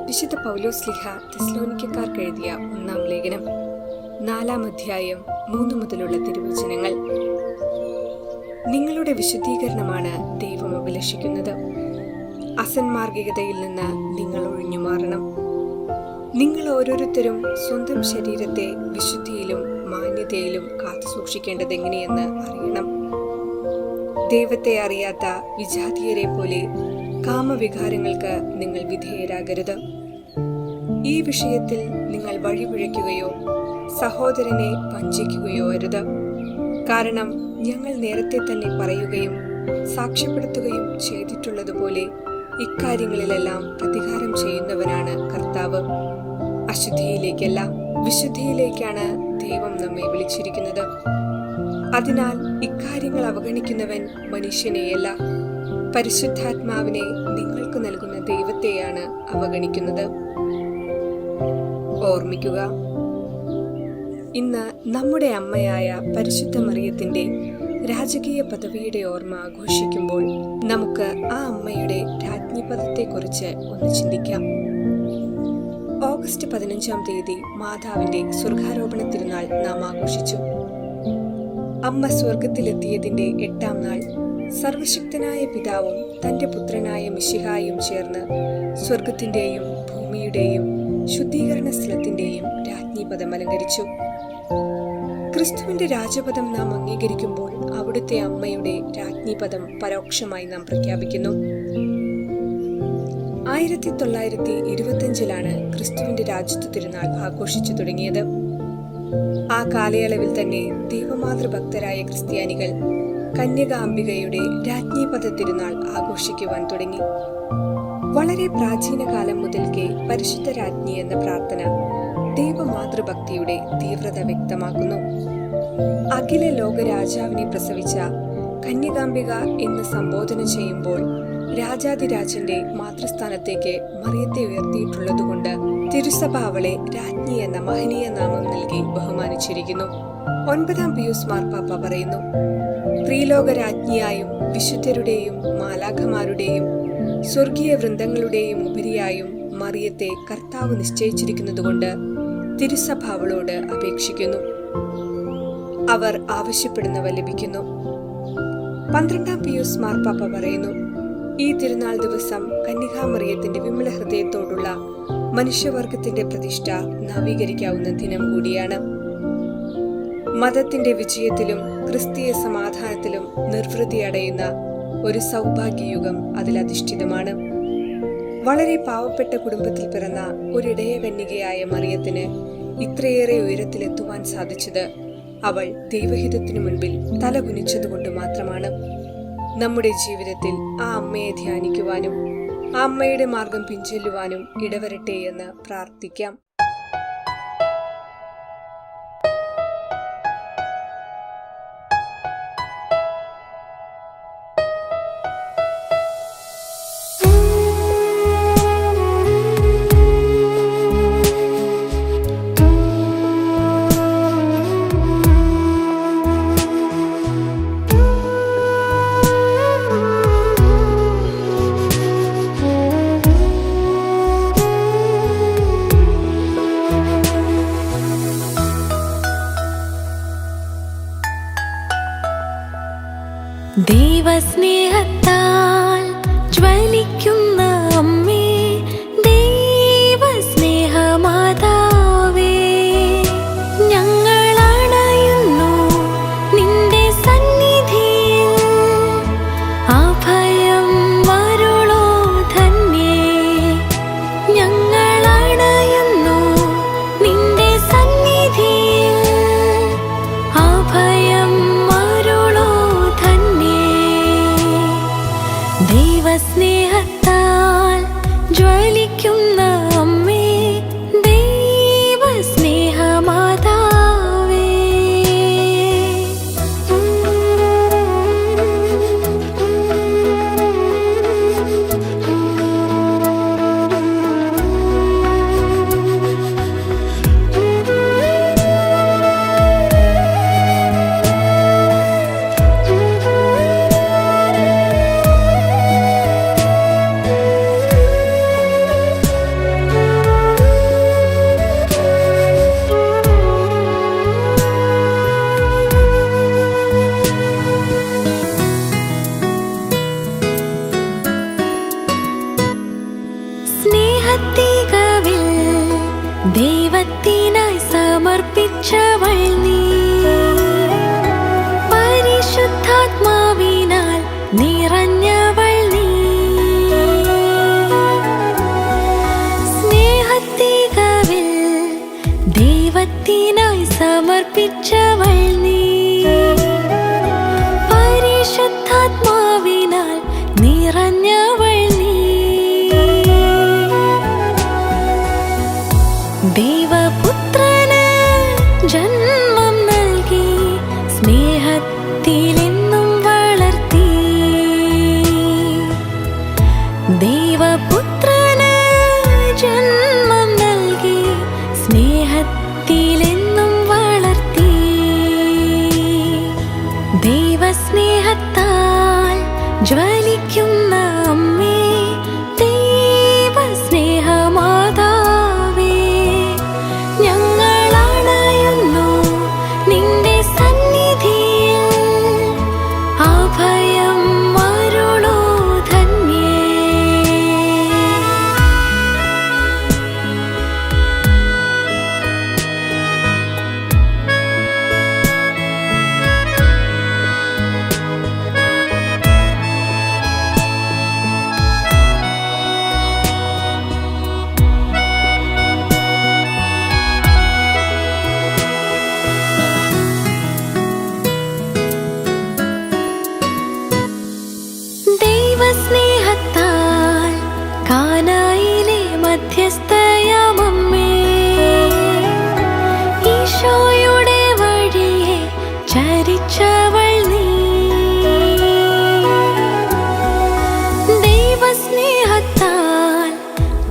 വിശുദ്ധ പൗലോസ്ലീഹ തെസ്സലോനിക്കക്കാർക്ക് എഴുതിയ 1-ാം ലേഖനം 4-ാം അധ്യായം 3 മുതലുള്ള തിരുവചനങ്ങൾ. നിങ്ങളുടെ വിശുദ്ധീകരണമാണ് ദൈവം അഭിലഷിക്കുന്നത്. അസന്മാർഗികതയിൽ നിന്ന് നിങ്ങൾ ഒഴിഞ്ഞു മാറണം. നിങ്ങൾ ഓരോരുത്തരും സ്വന്തം ശരീരത്തെ വിശുദ്ധിയിലും മാന്യതയിലും കാത്തു സൂക്ഷിക്കേണ്ടത് എങ്ങനെയെന്ന് അറിയണം. ദൈവത്തെ അറിയാത്ത വിജാതീയരെ പോലെ കാമവികാരങ്ങൾക്ക് നിങ്ങൾ വിധേയരാകരുത്. ഈ വിഷയത്തിൽ നിങ്ങൾ വഴിപിഴയ്ക്കുകയോ സഹോദരനെ വഞ്ചിക്കുകയോ അരുത്. കാരണം ഞങ്ങൾ നേരത്തെ തന്നെ പറയുകയും സാക്ഷ്യപ്പെടുത്തുകയും ചെയ്തിട്ടുള്ളതുപോലെ ഇക്കാര്യങ്ങളിലെല്ലാം പ്രതികാരം ചെയ്യുന്നവനാണ് കർത്താവ്. അശുദ്ധിയിലേക്കല്ല, വിശുദ്ധിയിലേക്കാണ് ദൈവം നമ്മെ വിളിച്ചിരിക്കുന്നത്. അതിനാൽ ഇക്കാര്യങ്ങൾ അവഗണിക്കുന്നവൻ മനുഷ്യനെയല്ല, പരിശുദ്ധാത്മാവിനെ നിങ്ങൾക്ക് നൽകുന്ന ദൈവത്തെയാണ് അവഗണിക്കുന്നത്. ഓർമ്മിക്കുക, ഇന്ന് നമ്മുടെ അമ്മയായ പരിശുദ്ധ മറിയത്തിന്റെ രാജകീയ പദവിയുടെ ഓർമ്മ ആഘോഷിക്കുമ്പോൾ നമുക്ക് ആ അമ്മയുടെ രാജ്ഞിപദത്തെക്കുറിച്ച് ഒന്ന് ചിന്തിക്കാം. ഓഗസ്റ്റ് 15-ാം തീയതി മാതാവിന്റെ സ്വർഗാരോപണ തിരുനാൾ നാം ആഘോഷിച്ചു. അമ്മ സ്വർഗത്തിലെത്തിയതിന്റെ 8-ാം നാൾ സർവശക്തനായ പിതാവും തന്റെ പുത്രനായ മിശിഹായും ചേർന്ന് സ്വർഗത്തിന്റെയും ഭൂമിയുടെയും ശുദ്ധീകരണ സ്ഥലത്തിന്റെയും രാജ്ഞിപദം അലങ്കരിച്ചു. ക്രിസ്തുവിന്റെ രാജപദം നാം അംഗീകരിക്കുമ്പോൾ അവിടുത്തെ അമ്മയുടെ രാജ്ഞിപദം പരോക്ഷമായി നാം പ്രഖ്യാപിക്കുന്നു. 1925-ലാണ് ക്രിസ്തുവിന്റെ രാജ്യത്വ തിരുനാൾ ആഘോഷിച്ചു തുടങ്ങിയത്. ആ കാലയളവിൽ തന്നെ ദൈവമാതൃഭക്തരായ ക്രിസ്ത്യാനികൾ കന്യകാംബികയുടെ രാജ്ഞിപദ തിരുനാൾ ആഘോഷിക്കുവാൻ തുടങ്ങി. വളരെ പ്രാചീന കാലം മുതൽക്കേ പരിശുദ്ധ രാജ്ഞി എന്ന പ്രാർത്ഥന ദൈവമാതൃഭക്തിയുടെ തീവ്രത വ്യക്തമാക്കുന്നു. അഖില ലോക രാജാവിനെ പ്രസവിച്ച കന്യകാംബിക എന്ന് സംബോധന ചെയ്യുമ്പോൾ രാജാതിരാജന്റെ മാതൃസ്ഥാനത്തേക്ക് മറിയത്തെ ഉയർത്തിയിട്ടുള്ളതുകൊണ്ട് തിരുസഭ അവളെ രാജ്ഞി എന്ന മഹനീയ നാമം നൽകി ബഹുമാനിച്ചിരിക്കുന്നു. 9-ാം പിയൂസ് മാർപ്പാപ്പ പറയുന്നു, ത്രിലോക രാജ്ഞിയായും വിശുദ്ധരുടെയും മാലാഖമാരുടെയും സ്വർഗീയ വൃന്ദങ്ങളുടെയും ഉപരിയായും മറിയത്തെ കർത്താവ് നിശ്ചയിച്ചിരിക്കുന്നതുകൊണ്ട് തിരുസഭ അവളോട് അപേക്ഷിക്കുന്നു. അവർ ആവശ്യപ്പെടുന്നവ ലഭിക്കുന്നു. 12-ാം പിയൂസ് മാർപ്പാപ്പ പറയുന്നു, ഈ തിരുനാൾ ദിവസം കന്യകാമറിയത്തിന്റെ വിമല ഹൃദയത്തോടുള്ള മനുഷ്യവർഗത്തിന്റെ പ്രതിഷ്ഠ നവീകരിക്കാവുന്ന ദിനം കൂടിയാണ്. മതത്തിന്റെ വിജയത്തിലും ക്രിസ്തീയ സമാധാനത്തിലും നിർവൃതി അടയുന്ന ഒരു സൗഭാഗ്യയുഗം അതിലധിഷ്ഠിതമാണ്. വളരെ പാവപ്പെട്ട കുടുംബത്തിൽ പിറന്ന ഒരിടയ കന്യകയായ മറിയത്തിന് ഇത്രയേറെ ഉയരത്തിലെത്തുവാൻ സാധിച്ചത് അവൾ ദൈവഹിതത്തിനു മുൻപിൽ തലകുനിച്ചതുകൊണ്ട് മാത്രമാണ്. നമ്മുടെ ജീവിതത്തിൽ ആ അമ്മയെ ധ്യാനിക്കുവാനും ആ അമ്മയുടെ മാർഗം പിൻചെല്ലുവാനും ഇടവരട്ടെ എന്ന് പ്രാർത്ഥിക്കാം. ദൈവസ്നേഹത്താൽ ജ്വലിക്കുന്ന അമ്മേ, ദൈവസ്നേഹമാതാവേ, ഞങ്ങൾ അണയുന്നു നിന്റെ സന്നിധിയിൽ. അഭയം വരുളോ ധന്യേ, ഞങ്ങൾ അണയുന്നു നിന്റെ സന്നിധിയിൽ. അഭയം ദൈവസ്നേഹത്താൽ ജ്വലിക്കുന്ന അമ്മേ, ദൈവസ്നേഹമാതാവേ. സ്നേഹത്തികവിൽ ദൈവത്തിനായി സമർപ്പിച്ചവൾ നീ. പരിശുദ്ധാത്മാവിനാൽ നിറഞ്ഞവൾ നീ. സ്നേഹത്തികവിൽ ദൈവത്തിനായി സമർപ്പിച്ചവൾ നീ. പരിശുദ്ധാത്മാവിനാൽ നിറഞ്ഞവൾ നീ. ദൈവപുത്രന് ജന്മം നൽകി സ്നേഹത്തിലെന്നും വളർത്തി. ദൈവപുത്രന് ജന്മം നൽകി സ്നേഹത്തിലെന്നും വളർത്തി. ദൈവസ്നേഹത്താൽ ജ്വലിക്കുന്ന അമ്മേ, ദൈവസ്നേഹമാതാവേ, ഞങ്ങളണയുന്നു നിന്റെ സന്നിധിയിൽ. അഭയം അരുളൂ ധന്യേ. ദൈവസ്നേഹത്താൽ കാനായിലെ മധ്യസ്ഥയാമമ്മേ, ഈശോയുടെ വഴിയെ ചരിച്ചവൾ നീ. ദൈവസ്നേഹത്താൽ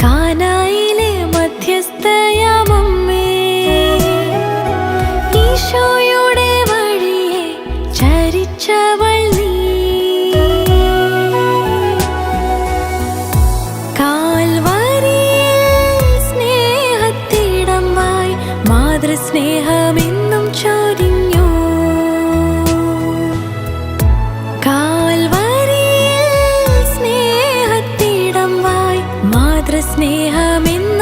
കാനായിലെ മധ്യസ്ഥയാമമ്മേ, ഈശോയുടെ വഴിയെ ചരിച്ചവൾ നീ. സ്നേഹമെന്നും ചൊരിഞ്ഞു. കാൽവരിയിൽ സ്നേഹത്തിടമായി മാതൃസ്നേഹമെന്നും